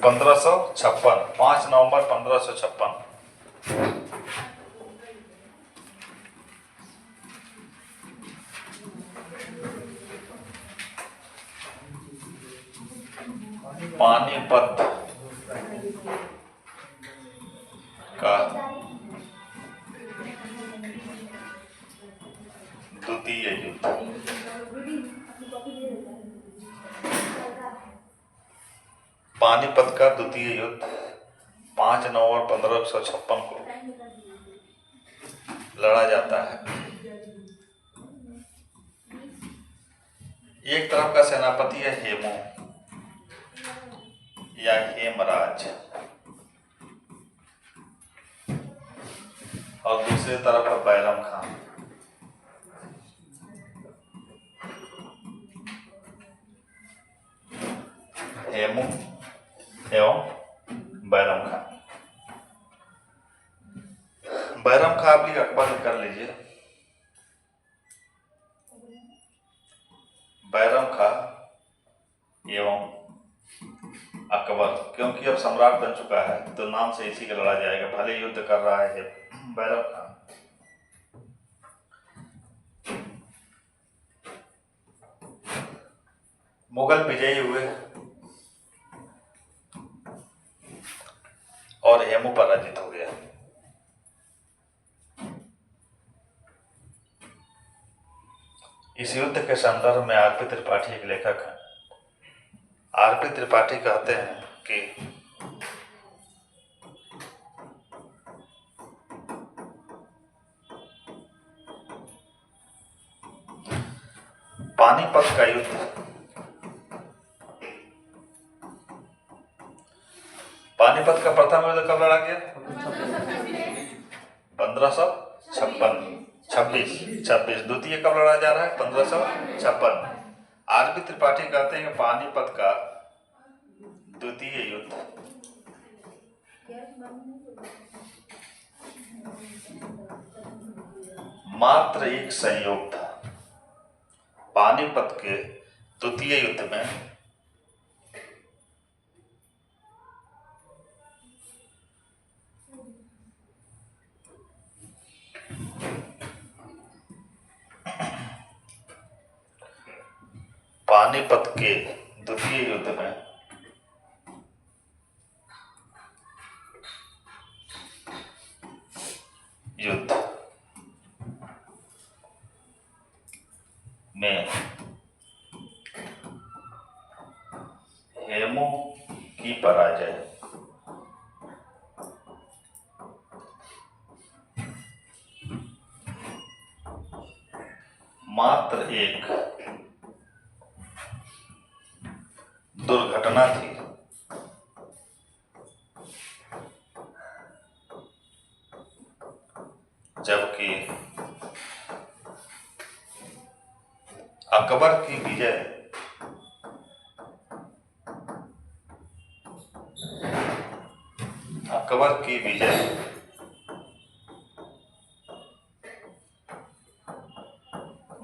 1556, 5 नवंबर 1556। पानीपत का द्वितीय युद्ध। पानीपत का द्वितीय युद्ध 5 नवंबर 1556 को लड़ा जाता है। एक तरफ का सेनापति है हेमू या हेमराज, और दूसरी तरफ है बैरम खान। हेमू एवं बैरम खान। बैरम खान आप लिए अकबर कर लीजिए। बैरम खान एवं अकबर, क्योंकि अब सम्राट बन चुका है तो नाम से इसी का लड़ा जाएगा, भले युद्ध कर रहा है बैरम खान। मुगल विजयी हुए और हेमू पराजित हो गया। इस युद्ध के संदर्भ में आरपी त्रिपाठी एक लेखक हैं। आरपी त्रिपाठी कहते हैं कि पानीपत का युद्ध पानीपत का प्रथम युद्ध कब लड़ा गया? 1556। द्वितीय कब लड़ा जा रहा है? 1556। आरपी त्रिपाठी कहते हैं कि पानीपत का द्वितीय युद्ध मात्र एक संयोग था। पानीपत के द्वितीय युद्ध में पानीपत के द्वितीय युद्ध में हेमू की पराजय। मात्र एक दुर्घटना थी। जबकि अकबर की विजय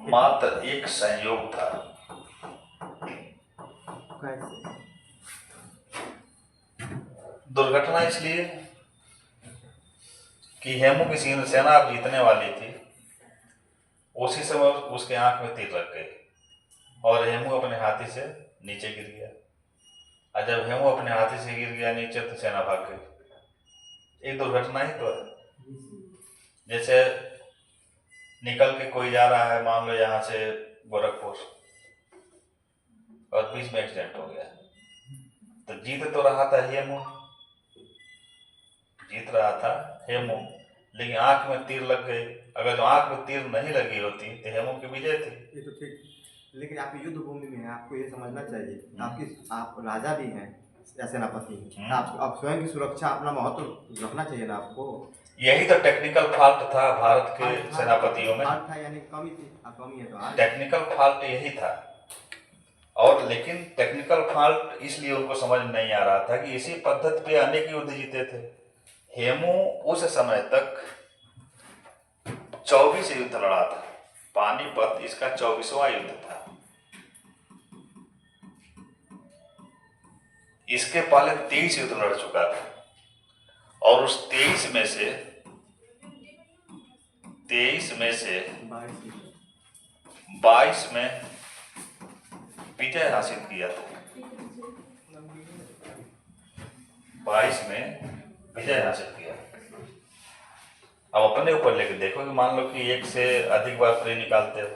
मात्र एक संयोग था। दुर्घटना इसलिए कि हेमू की सेना अब जीतने वाली थी। उसी समय उसके आंख में तीर लग गई और हेमू अपने हाथी से नीचे गिर गया। और जब हेमू अपने हाथी से गिर गया नीचे तो सेना भाग गई। एक दुर्घटना ही तो है। जैसे निकल के कोई जा रहा है, मान लो यहाँ से गोरखपुर, और बीच में एक्सीडेंट हो गया, तो जीत तो रहा था हेमू, लेकिन आंख में तीर लग गई। अगर जो आंख में तीर नहीं लगी होती तो हेमू की विजय थी। ये तो ठीक, लेकिन आप युद्ध भूमि में हैं, आपको ये समझना चाहिए आप राजा भी हैं या सेनापति, आप स्वयं की सुरक्षा अपना महत्व रखना चाहिए ना आपको। यही तो टेक्निकल फॉल्ट था भारत के सेनापतियों में। था यानी कमी थी, कमी है तो टेक्निकल फॉल्ट यही था। और लेकिन टेक्निकल फॉल्ट इसलिए उनको समझ नहीं आ रहा था कि इसी पद्धति पे अनेक युद्ध जीते थे। हेमू उस समय तक 24 युद्ध लड़ा था। पानीपत इसका 24वां युद्ध था। इसके पहले 23 युद्ध लड़ चुका था, और उस 23 में से 22 में विजय हासिल किया था। 22 में विजय हासिल किया। अब अपने ऊपर लेके देखो कि मान लो कि एक से अधिक बार प्ले निकालते हो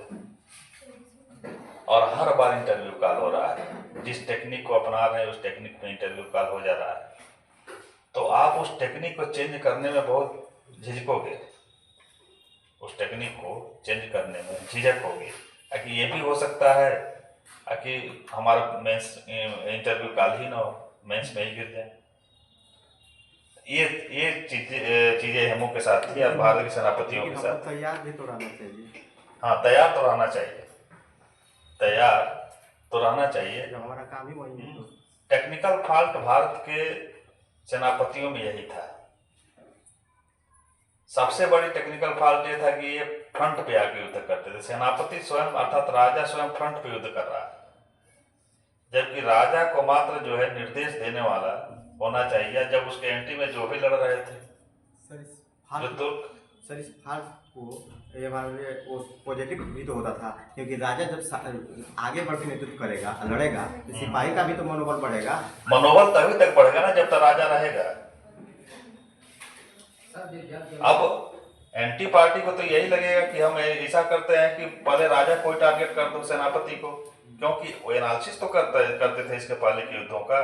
और हर बार इंटरव्यू कॉल हो रहा है, जिस टेक्निक को अपना रहे हैं उस टेक्निक में इंटरव्यू कॉल हो जा रहा है, तो आप उस टेक्निक को चेंज करने में बहुत झिझकोगे। उस टेक्निक को चेंज करने में झिझक होगी कि ये भी हो सकता है कि हमारा मेंस इंटरव्यू कॉल ही ना हो, मेंस में ही गिर जाए। ये चीजें हेमू के साथ थी और भारत के सेनापतियों के साथ। तैयार भी तो रहना चाहिए। हाँ, तैयार तो रहना चाहिए, तैयार तो रहना चाहिए। जब हमारा काम ही वही है तो टेक्निकल फॉल्ट भारत के सेनापतियों में यही था। सबसे बड़ी टेक्निकल फॉल्ट ये था कि ये फ्रंट पे आके युद्ध करते थे। सेनापति स्वयं अर्थात राजा स्वयं फ्रंट पे युद्ध कर रहा है, जबकि राजा को मात्र जो है निर्देश देने वाला होना चाहिए। जब उसके एंटी में जो भी लड़ रहे थे सर इस फॉल्ट को ये वो पॉजिटिव भी तो होता था, क्योंकि राजा जब आगे बढ़ के नेतृत्व करेगा, लड़ेगा, तो सिपाही का भी तो मनोबल बढ़ेगा। मनोबल तभी तक बढ़ेगा ना जब तक राजा रहेगा। अब एंटी पार्टी को तो यही लगेगा कि हम ऐसा करते हैं कि पहले राजा को टारगेट कर दो, सेनापति को, क्योंकि वो एनालिसिस तो करते थे इसके पहले के युद्धों का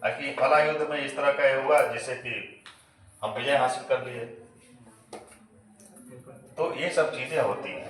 कि फला युद्ध में इस तरह का हुआ जिससे कि हम विजय हासिल कर लिए। तो ये सब चीजें होती हैं।